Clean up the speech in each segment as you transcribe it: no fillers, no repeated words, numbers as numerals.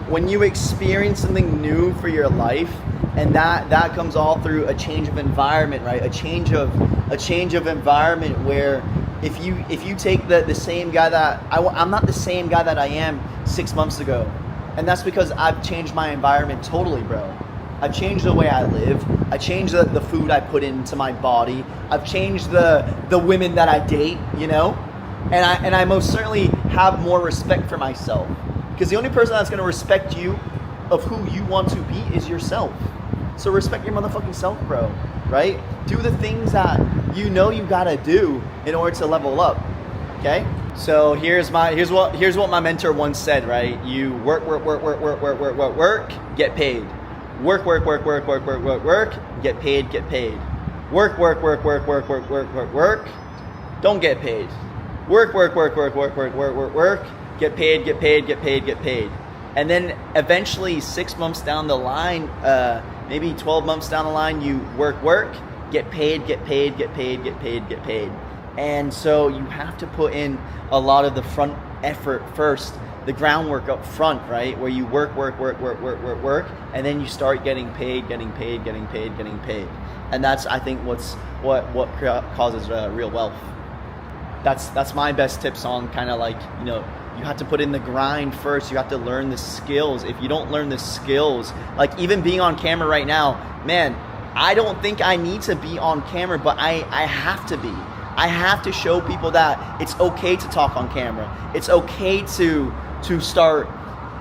when you experience something new for your life, and that comes all through a change of environment, right? A change of environment where if you take the same guy that I'm not the same guy that I am 6 months ago, and that's because I've changed my environment totally, bro. I've changed the way I live. I changed the food I put into my body. I've changed the women that I date, you know? And I most certainly have more respect for myself. Because the only person that's gonna respect you of who you want to be is yourself. So respect your motherfucking self, bro, right? Do the things that you know you gotta do in order to level up, okay? So here's what my mentor once said, right? You work, get paid. Work, get paid, get paid. Work, don't get paid. Work, get paid. And then eventually 6 months down the line, maybe 12 months down the line, you work, get paid. And so you have to put in a lot of the front effort first, the groundwork up front, right? Where you work, and then you start getting paid. And that's, I think, what causes real wealth. That's my best tips on kind of like, you know, you have to put in the grind first. You have to learn the skills. If you don't learn the skills, like even being on camera right now, man, I don't think I need to be on camera, but I have to be. I have to show people that it's okay to talk on camera. It's okay to start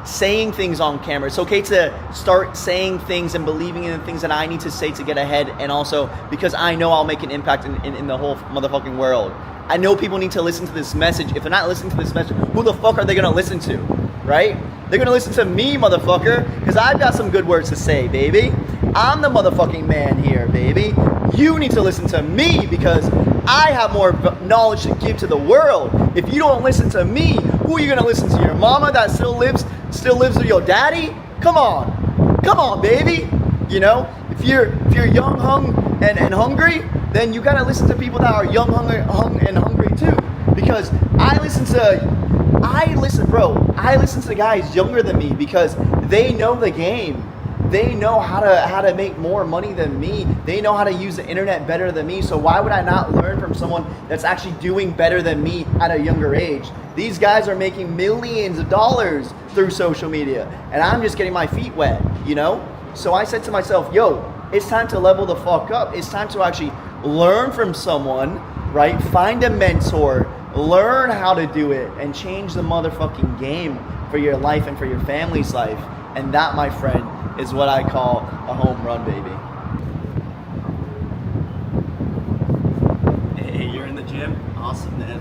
saying things on camera. It's okay to start saying things and believing in the things that I need to say to get ahead, and also because I know I'll make an impact in the whole motherfucking world. I know people need to listen to this message. If they're not listening to this message, who the fuck are they gonna listen to, right? They're gonna listen to me, motherfucker, because I've got some good words to say, baby. I'm the motherfucking man here, baby. You need to listen to me because I have more knowledge to give to the world. If you don't listen to me, who are you gonna listen to? Your mama that still lives with your daddy? Come on, baby. You know, if you're young, hung, and hungry, then you gotta listen to people that are young, hung, and hungry too. Because I listen to guys younger than me because they know the game. They know how to make more money than me. They know how to use the internet better than me. So why would I not learn from someone that's actually doing better than me at a younger age? These guys are making millions of dollars through social media, and I'm just getting my feet wet, you know? So I said to myself, yo, it's time to level the fuck up. It's time to actually learn from someone, right? Find a mentor, learn how to do it, and change the motherfucking game for your life and for your family's life. And that, my friend, is what I call a home run, baby. Hey, you're in the gym? Awesome, man.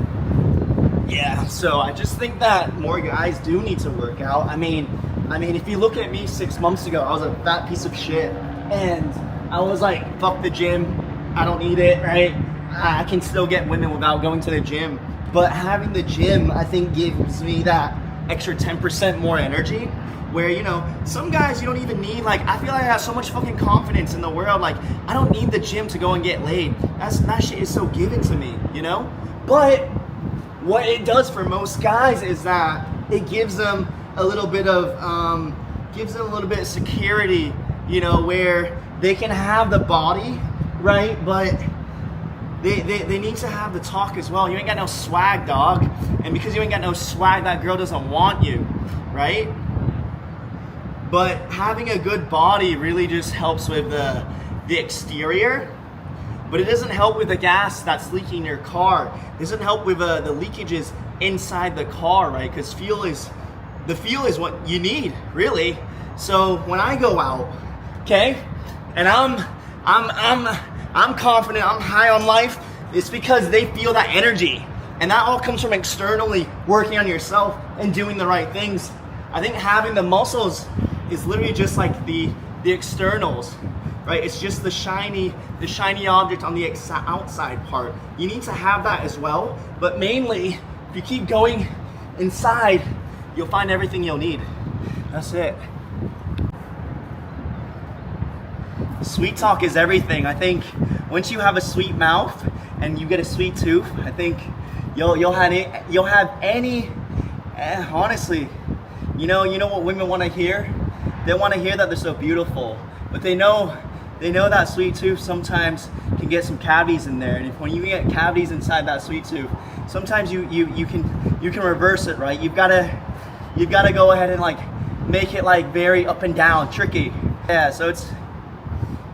Yeah, so I just think that more guys do need to work out. I mean, if you look at me 6 months ago, I was a fat piece of shit. And I was like, fuck the gym. I don't need it, right? I can still get women without going to the gym. But having the gym, I think, gives me that extra 10% more energy. Where, you know, some guys you don't even need, like, I feel like I have so much fucking confidence in the world, like, I don't need the gym to go and get laid. That shit is so given to me, you know? But what it does for most guys is that it gives them a little bit of security, you know, where they can have the body, right? But they need to have the talk as well. You ain't got no swag, dog. And because you ain't got no swag, that girl doesn't want you, right? But having a good body really just helps with the exterior, but it doesn't help with the gas that's leaking in your car. It doesn't help with the leakages inside the car, right? Because the fuel is what you need, really. So when I go out, okay, and I'm confident, I'm high on life, it's because they feel that energy, and that all comes from externally working on yourself and doing the right things. I think having the muscles is literally just like the externals, right? It's just the shiny object on the outside part. You need to have that as well, but mainly, if you keep going inside, you'll find everything you'll need. That's it. Sweet talk is everything. I think once you have a sweet mouth and you get a sweet tooth, I think you'll have any honestly, You know what women want to hear? They want to hear that they're so beautiful, but they know that sweet tooth sometimes can get some cavities in there, and when you get cavities inside that sweet tooth, sometimes you can reverse it, right? You've got to go ahead and like make it like very up and down, tricky. Yeah, so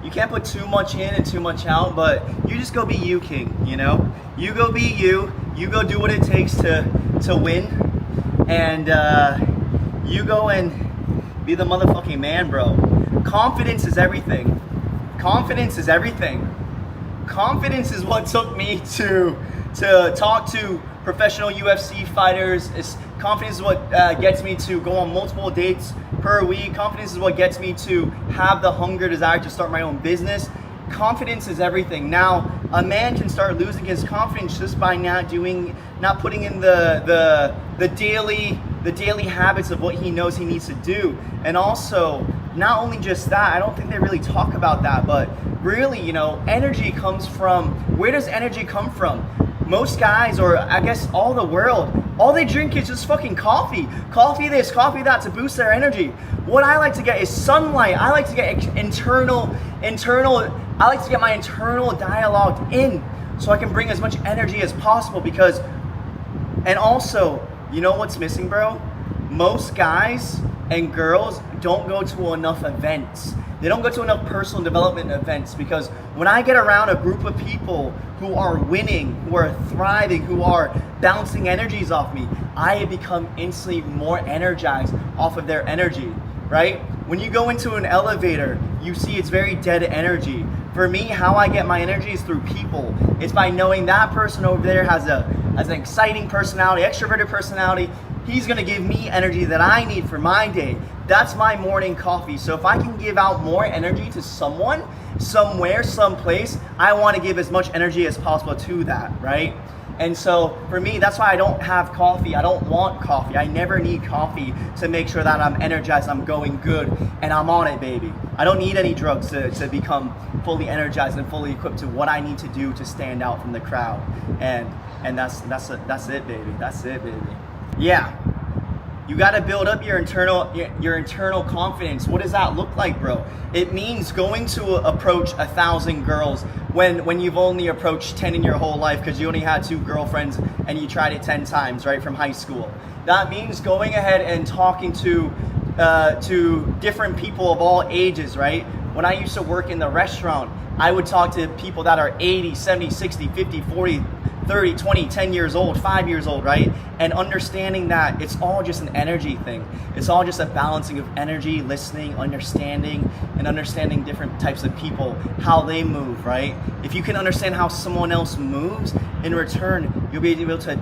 you can't put too much in and too much out, but you just go be you, king. You know, you go be you. You go do what it takes to win, and you go and be the motherfucking man, bro. Confidence is everything. Confidence is everything. Confidence is what took me to talk to professional UFC fighters. Confidence is what gets me to go on multiple dates per week. Confidence is what gets me to have the hunger, desire to start my own business. Confidence is everything. Now, a man can start losing his confidence just by not putting in the daily habits of what he knows he needs to do. And also, not only just that, I don't think they really talk about that, but really, energy comes from, where does energy come from? Most guys, or I guess all the world, all they drink is just fucking coffee. Coffee this, coffee that to boost their energy. What I like to get is sunlight. I like to get I like to get my internal dialogue in so I can bring as much energy as possible because, and also, you know what's missing, bro? Most guys and girls don't go to enough events. They don't go to enough personal development events because when I get around a group of people who are winning, who are thriving, who are bouncing energies off me, I become instantly more energized off of their energy, right? When you go into an elevator, you see it's very dead energy. For me, how I get my energy is through people. It's by knowing that person over there has an exciting personality, extroverted personality. He's gonna give me energy that I need for my day. That's my morning coffee. So if I can give out more energy to someone, somewhere, someplace, I wanna give as much energy as possible to that, right? And so for me, that's why I don't have coffee. I don't want coffee. I never need coffee to make sure that I'm energized, I'm going good, and I'm on it, baby. I don't need any drugs to become fully energized and fully equipped to what I need to do to stand out from the crowd. And that's it, baby. That's it, baby. Yeah. You got to build up your internal confidence. What does that look like, bro? It means going to approach 1,000 girls when you've only approached 10 in your whole life because you only had 2 girlfriends and you tried it 10 times, right, from high school. That means going ahead and talking to different people of all ages, right? When I used to work in the restaurant, I would talk to people that are 80, 70, 60, 50, 40, 30, 20, 10 years old, 5 years old, right? And understanding that it's all just an energy thing. It's all just a balancing of energy, listening, understanding different types of people, how they move, right? If you can understand how someone else moves, in return, you'll be able to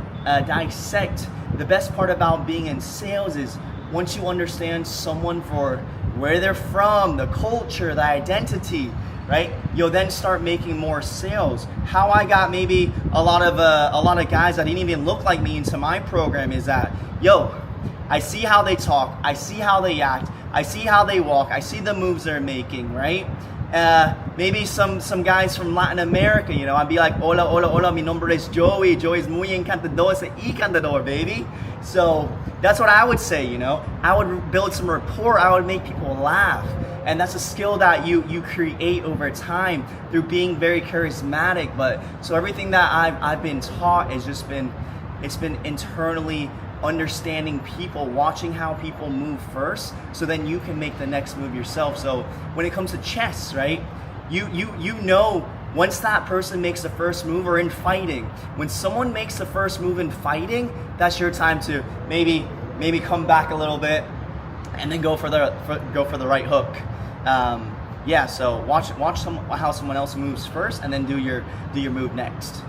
dissect. The best part about being in sales is once you understand someone for where they're from, the culture, the identity, right? You'll then start making more sales. How I got maybe a lot of guys that didn't even look like me into my program is that, I see how they talk, I see how they act, I see how they walk, I see the moves they're making, right? Maybe some guys from Latin America, I'd be like, hola, mi nombre es Joey. Joey es muy encantador, es encantador, baby. So that's what I would say, I would build some rapport, I would make people laugh. And that's a skill that you create over time through being very charismatic. But so everything that I've been taught has just been, it's been internally understanding people, watching how people move first, so then you can make the next move yourself. So when it comes to chess, right, you know once that person makes the first move, or in fighting, when someone makes the first move in fighting, that's your time to maybe come back a little bit and then go for the right hook. So watch how someone else moves first, and then do your move next.